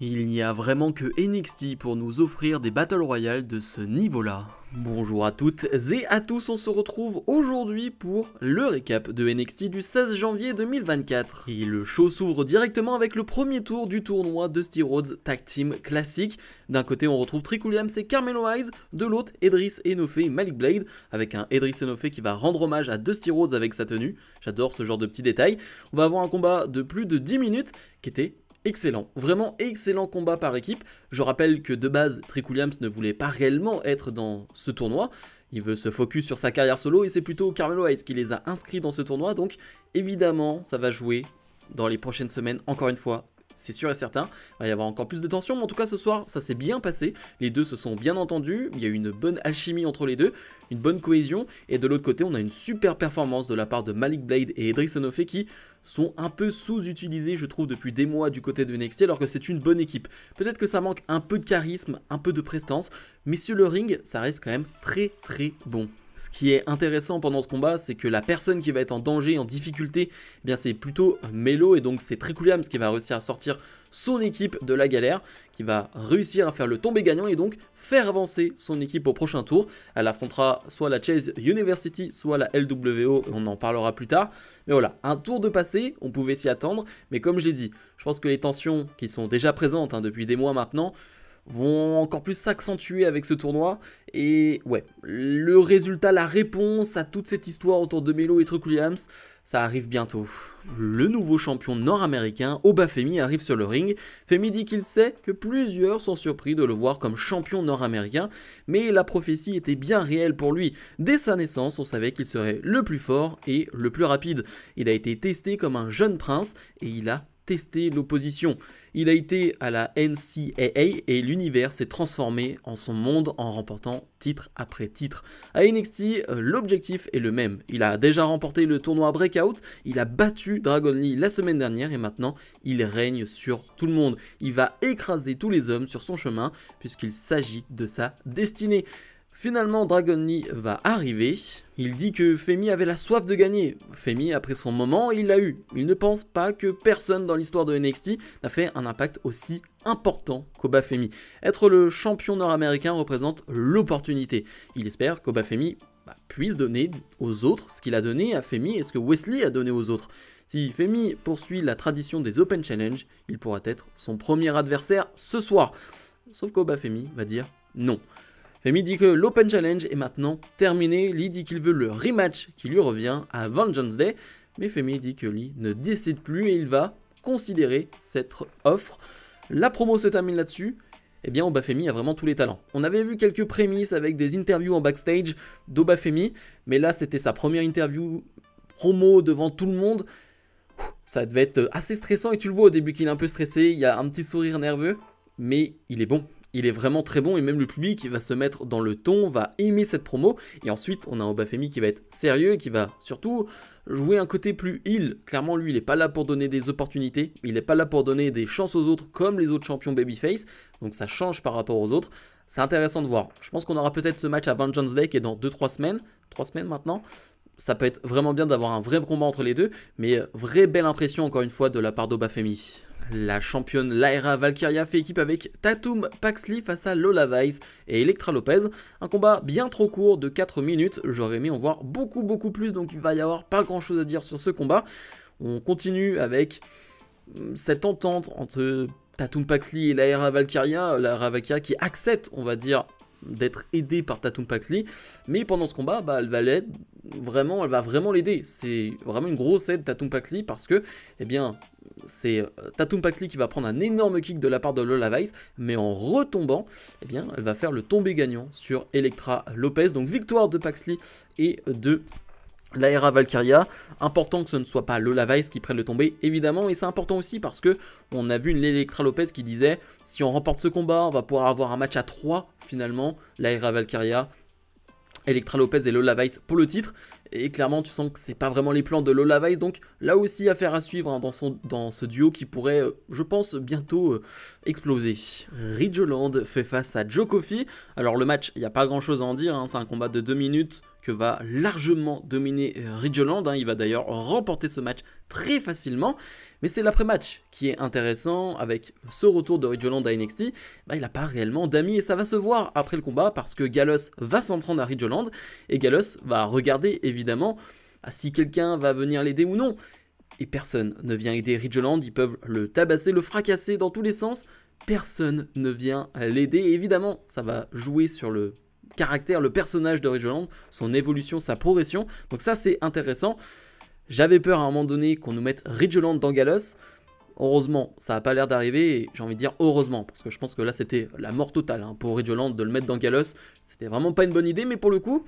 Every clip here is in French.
Il n'y a vraiment que NXT pour nous offrir des Battle Royale de ce niveau-là. Bonjour à toutes et à tous, on se retrouve aujourd'hui pour le récap de NXT du 16 janvier 2024. Et le show s'ouvre directement avec le premier tour du tournoi Dusty Rhodes Tag Team Classic. D'un côté on retrouve Trick Williams et Carmelo Hayes, de l'autre Edris Enofe et Malik Blade, avec un Edris Enofe qui va rendre hommage à Dusty Rhodes avec sa tenue. J'adore ce genre de petits détails. On va avoir un combat de plus de 10 minutes qui était excellent, vraiment excellent combat par équipe. Je rappelle que de base, Trick Williams ne voulait pas réellement être dans ce tournoi. Il veut se focus sur sa carrière solo et c'est plutôt Carmelo Hayes qui les a inscrits dans ce tournoi. Donc évidemment, ça va jouer dans les prochaines semaines, encore une fois. C'est sûr et certain, il va y avoir encore plus de tension, mais en tout cas ce soir ça s'est bien passé, les deux se sont bien entendus, il y a eu une bonne alchimie entre les deux, une bonne cohésion, et de l'autre côté on a une super performance de la part de Malik Blade et Edris Enofe qui sont un peu sous-utilisés je trouve depuis des mois du côté de NXT alors que c'est une bonne équipe. Peut-être que ça manque un peu de charisme, un peu de prestance, mais sur le ring ça reste quand même très bon. Ce qui est intéressant pendant ce combat, c'est que la personne qui va être en danger, en difficulté, eh bien c'est plutôt Melo et donc c'est Trick Williams qui va réussir à sortir son équipe de la galère, qui va réussir à faire le tombé gagnant et donc faire avancer son équipe au prochain tour. Elle affrontera soit la Chase University, soit la LWO, on en parlera plus tard. Mais voilà, un tour de passé, on pouvait s'y attendre, mais comme je l'ai dit, je pense que les tensions qui sont déjà présentes depuis des mois maintenant, vont encore plus s'accentuer avec ce tournoi. Et ouais, le résultat, la réponse à toute cette histoire autour de Melo et Trick Williams, ça arrive bientôt. Le nouveau champion nord-américain, Oba Femi, arrive sur le ring. Femi dit qu'il sait que plusieurs sont surpris de le voir comme champion nord-américain, mais la prophétie était bien réelle pour lui. Dès sa naissance, on savait qu'il serait le plus fort et le plus rapide. Il a été testé comme un jeune prince et il a testé l'opposition. Il a été à la NCAA et l'univers s'est transformé en son monde en remportant titre après titre. À NXT, l'objectif est le même. Il a déjà remporté le tournoi Breakout, il a battu Dragon Lee la semaine dernière et maintenant il règne sur tout le monde. Il va écraser tous les hommes sur son chemin puisqu'il s'agit de sa destinée. Finalement, Dragon Lee va arriver. Il dit que Femi avait la soif de gagner. Femi, après son moment, il l'a eu. Il ne pense pas que personne dans l'histoire de NXT n'a fait un impact aussi important qu'Oba Femi. Être le champion nord-américain représente l'opportunité. Il espère qu'Oba Femi puisse donner aux autres ce qu'il a donné à Femi et ce que Wesley a donné aux autres. Si Femi poursuit la tradition des Open Challenge, il pourra être son premier adversaire ce soir. Sauf qu'Oba Femi va dire non. Femi dit que l'Open Challenge est maintenant terminé, Lee dit qu'il veut le rematch qui lui revient à Vengeance Day, mais Femi dit que Lee ne décide plus et il va considérer cette offre. La promo se termine là-dessus, eh bien Oba Femi a vraiment tous les talents. On avait vu quelques prémices avec des interviews en backstage d'Oba Femi, mais là c'était sa première interview promo devant tout le monde. Ça devait être assez stressant et tu le vois au début qu'il est un peu stressé, il y a un petit sourire nerveux, mais il est bon. Il est vraiment très bon et même le public va se mettre dans le ton, va aimer cette promo. Et ensuite, on a Oba Femi qui va être sérieux et qui va surtout jouer un côté plus heel. Clairement, lui, il n'est pas là pour donner des opportunités. Il n'est pas là pour donner des chances aux autres comme les autres champions babyface. Donc ça change par rapport aux autres. C'est intéressant de voir. Je pense qu'on aura peut-être ce match à Vengeance Day qui est dans 2-3 semaines. 3 semaines maintenant. Ça peut être vraiment bien d'avoir un vrai combat entre les deux. Mais vraie belle impression encore une fois de la part d'Oba Femi. La championne Lyra Valkyria fait équipe avec Tatum Paxley face à Lola Vice et Elektra Lopez. Un combat bien trop court de 4 minutes, j'aurais aimé en voir beaucoup plus, donc il va y avoir pas grand chose à dire sur ce combat. On continue avec cette entente entre Tatum Paxley et Lyra Valkyria qui accepte, on va dire, d'être aidée par Tatum Paxley, mais pendant ce combat, elle va vraiment l'aider. C'est vraiment une grosse aide Tatum Paxley parce que, eh bien, c'est Tatum Paxley qui va prendre un énorme kick de la part de Lola Vice, mais en retombant, eh bien, elle va faire le tombé gagnant sur Elektra Lopez. Donc victoire de Paxley et de Lyra Valkyria. Important que ce ne soit pas Lola Vice qui prenne le tombé, évidemment, et c'est important aussi parce que on a vu une Elektra Lopez qui disait si on remporte ce combat, on va pouvoir avoir un match à 3 finalement, Lyra Valkyria, Elektra Lopez et Lola Vice pour le titre. et clairement tu sens que c'est pas vraiment les plans de Lola Vice, donc là aussi affaire à suivre hein, dans ce duo qui pourrait, je pense, bientôt exploser. Ridgeland fait face à Joe Coffey. Alors le match, il n'y a pas grand chose à en dire, hein, c'est un combat de 2 minutes que va largement dominer Ridgeland, hein. Il va d'ailleurs remporter ce match très facilement, mais c'est l'après-match qui est intéressant. Avec ce retour de Ridgeland à NXT, bah, il n'a pas réellement d'amis et ça va se voir après le combat parce que Gallus va s'en prendre à Ridgeland et Gallus va regarder évidemment si quelqu'un va venir l'aider ou non. Et personne ne vient aider Ridgeland, ils peuvent le tabasser, le fracasser dans tous les sens. Personne ne vient l'aider. Évidemment, ça va jouer sur le caractère, le personnage de Ridgeland, son évolution, sa progression. Donc ça, c'est intéressant. J'avais peur à un moment donné qu'on nous mette Ridgeland dans Gallus. Heureusement, ça n'a pas l'air d'arriver et j'ai envie de dire heureusement parce que je pense que là c'était la mort totale hein, pour Ridgeland de le mettre dans Gallus. C'était vraiment pas une bonne idée, mais pour le coup,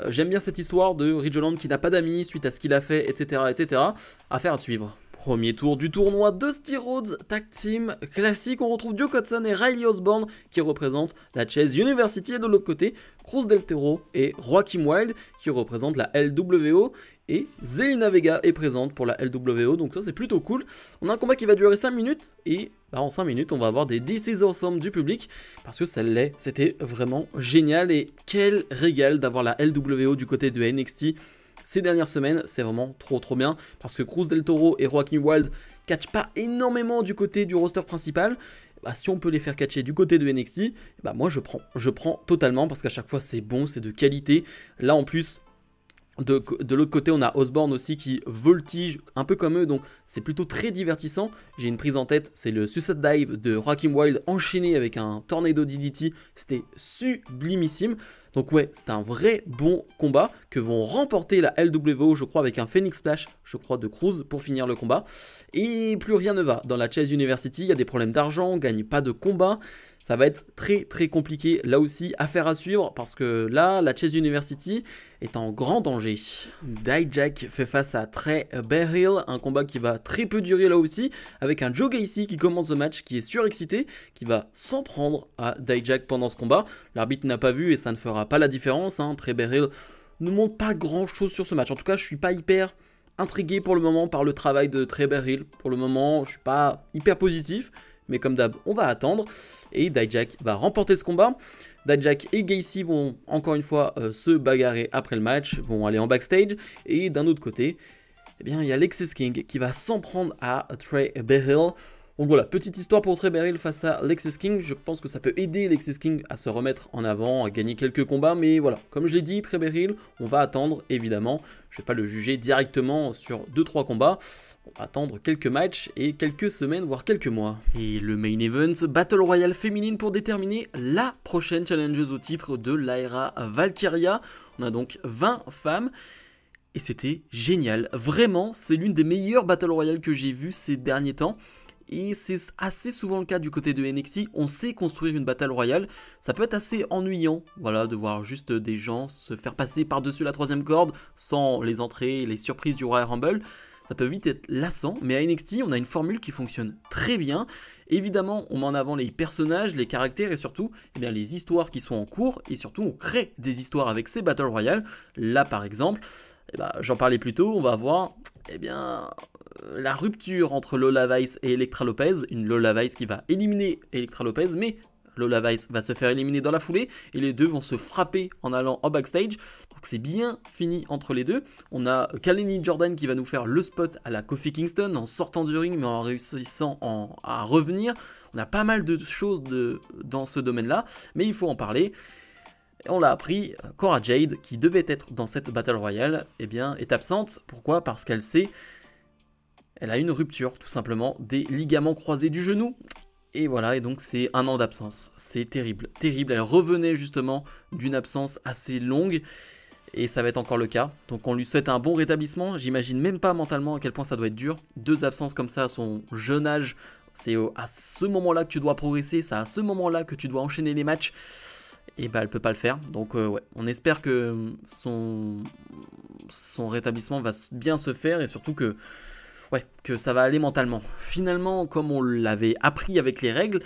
j'aime bien cette histoire de Ridgeland qui n'a pas d'amis suite à ce qu'il a fait, etc., etc. Affaire à suivre. Premier tour du tournoi de Dusty Rhodes Tag Team classique, on retrouve Duke Hudson et Riley Osborne qui représentent la Chase University et de l'autre côté, Cruz del Toro et Joaquin Wilde qui représentent la LWO et Zelina Vega est présente pour la LWO, donc ça c'est plutôt cool. On a un combat qui va durer 5 minutes et bah, en 5 minutes on va avoir des This is Awesome du public parce que ça l'est, c'était vraiment génial et quel régal d'avoir la LWO du côté de NXT. Ces dernières semaines, c'est vraiment trop bien parce que Cruz del Toro et Joaquin Wilde catchent pas énormément du côté du roster principal. Bah, si on peut les faire catcher du côté de NXT, bah, moi je prends totalement parce qu'à chaque fois c'est bon, c'est de qualité. Là en plus, de l'autre côté, on a Osborne aussi qui voltige un peu comme eux, donc c'est plutôt très divertissant. J'ai une prise en tête, c'est le Suicide Dive de Joaquin Wilde enchaîné avec un Tornado DDT, c'était sublimissime. Donc ouais, c'est un vrai bon combat que vont remporter la LWO, je crois, avec un Phoenix Splash, je crois, de Cruz pour finir le combat. Et plus rien ne va. Dans la Chase University, il y a des problèmes d'argent, on ne gagne pas de combat. Ça va être très compliqué, là aussi, affaire à suivre, parce que là, la Chase University est en grand danger. Dijak fait face à Trey Beryl, un combat qui va très peu durer là aussi, avec un Joe Gacy qui commence le match, qui est surexcité, qui va s'en prendre à Dijak pendant ce combat. L'arbitre n'a pas vu et ça ne fera pas la différence, hein. Trey Beryl ne montre pas grand chose sur ce match. En tout cas, je suis pas hyper intrigué pour le moment par le travail de Trey Beryl. Pour le moment, je suis pas hyper positif. Mais comme d'hab, on va attendre. Et Dijak va remporter ce combat. Dijak et Gacy vont encore une fois se bagarrer après le match, vont aller en backstage. Et d'un autre côté, eh bien, il y a Lexis King qui va s'en prendre à Trey Beryl. Donc voilà, petite histoire pour Trey Beryl face à Lexis King. Je pense que ça peut aider Lexis King à se remettre en avant, à gagner quelques combats. Mais voilà, comme je l'ai dit, Trey Beryl, on va attendre évidemment. Je ne vais pas le juger directement sur 2-3 combats. On va attendre quelques matchs et quelques semaines, voire quelques mois. Et le main event, Battle Royale féminine pour déterminer la prochaine challengeuse au titre de l'Aera Valkyria. On a donc 20 femmes. Et c'était génial. Vraiment, c'est l'une des meilleures Battle Royale que j'ai vues ces derniers temps. Et c'est assez souvent le cas du côté de NXT, on sait construire une Battle Royale, ça peut être assez ennuyant, voilà, de voir juste des gens se faire passer par-dessus la troisième corde, sans les entrées et les surprises du Royal Rumble, ça peut vite être lassant, mais à NXT, on a une formule qui fonctionne très bien. Évidemment, on met en avant les personnages, les caractères et surtout, eh bien, les histoires qui sont en cours, et surtout, on crée des histoires avec ces Battle Royale. Là, par exemple, eh ben, j'en parlais plus tôt, on va voir, eh bien, la rupture entre Lola Vice et Elektra Lopez, une Lola Vice qui va éliminer Elektra Lopez, mais Lola Vice va se faire éliminer dans la foulée, et les deux vont se frapper en allant en backstage, donc c'est bien fini entre les deux. On a Kaleni Jordan qui va nous faire le spot à la Kofi Kingston, en sortant du ring, mais en réussissant à revenir. On a pas mal de choses dans ce domaine-là, mais il faut en parler. On l'a appris, Cora Jade, qui devait être dans cette Battle Royale, eh bien, est absente. Pourquoi? Parce qu'elle a une rupture, tout simplement, des ligaments croisés du genou. Et voilà, et donc c'est 1 an d'absence. C'est terrible, terrible. Elle revenait justement d'une absence assez longue, et ça va être encore le cas. Donc on lui souhaite un bon rétablissement. J'imagine même pas mentalement à quel point ça doit être dur. 2 absences comme ça à son jeune âge, c'est à ce moment-là que tu dois progresser, c'est à ce moment-là que tu dois enchaîner les matchs. Et bah elle peut pas le faire, donc ouais, on espère que son rétablissement va bien se faire et surtout que ça va aller mentalement. Finalement, comme on l'avait appris avec les règles,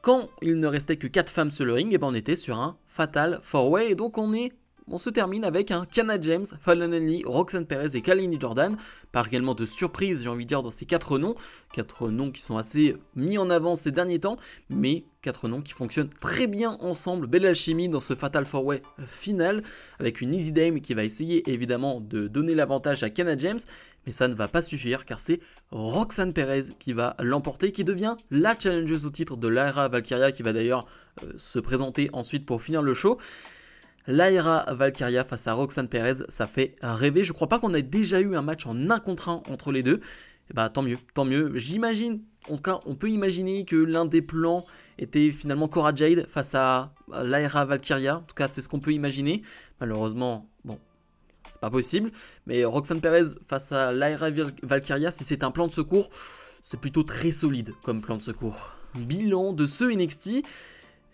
quand il ne restait que 4 femmes sur le ring, et ben on était sur un Fatal 4-Way, et donc on est on se termine avec un Kiana James, Fallon Henley, Roxanne Perez et Kalani Jordan. Pas réellement de surprise, j'ai envie de dire, dans ces 4 noms. 4 noms qui sont assez mis en avant ces derniers temps, mais 4 noms qui fonctionnent très bien ensemble. Belle alchimie dans ce Fatal 4-Way final, avec une Easy Dame qui va essayer évidemment de donner l'avantage à Kiana James, mais ça ne va pas suffire car c'est Roxanne Perez qui va l'emporter, qui devient la challengeuse au titre de Lyra Valkyria, qui va d'ailleurs se présenter ensuite pour finir le show. Lyra Valkyria face à Roxanne Perez, ça fait rêver. Je crois pas qu'on ait déjà eu un match en 1 contre 1 entre les deux. Et bah tant mieux. J'imagine, en tout cas on peut imaginer que l'un des plans était finalement Cora Jade face à Lyra Valkyria. En tout cas c'est ce qu'on peut imaginer. Malheureusement, bon, c'est pas possible. Mais Roxanne Perez face à Lyra Valkyria, si c'est un plan de secours, c'est plutôt très solide comme plan de secours. Bilan de ce NXT.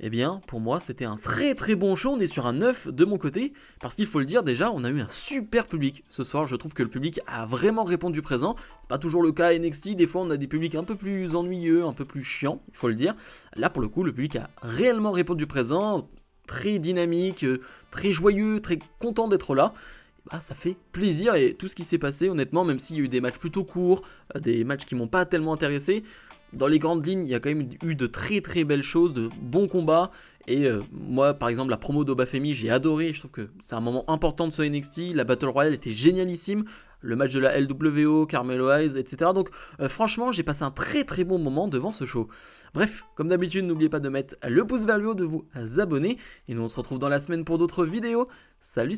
Eh bien, pour moi, c'était un très bon show. On est sur un 9 de mon côté, parce qu'il faut le dire déjà, on a eu un super public ce soir. Je trouve que le public a vraiment répondu présent. C'est pas toujours le cas à NXT, des fois on a des publics un peu plus ennuyeux, un peu plus chiants, il faut le dire. Là, pour le coup, le public a réellement répondu présent, très dynamique, très joyeux, très content d'être là. Bah, ça fait plaisir, et tout ce qui s'est passé, honnêtement, même s'il y a eu des matchs plutôt courts, des matchs qui m'ont pas tellement intéressé, dans les grandes lignes, il y a quand même eu de très belles choses, de bons combats. Et moi, par exemple, la promo d'Obafemi, j'ai adoré. Je trouve que c'est un moment important de ce NXT. La Battle Royale était génialissime. Le match de la LWO, Carmelo Hayes, etc. Donc franchement, j'ai passé un très bon moment devant ce show. Bref, comme d'habitude, n'oubliez pas de mettre le pouce vers le haut, de vous abonner. Et nous, on se retrouve dans la semaine pour d'autres vidéos. Salut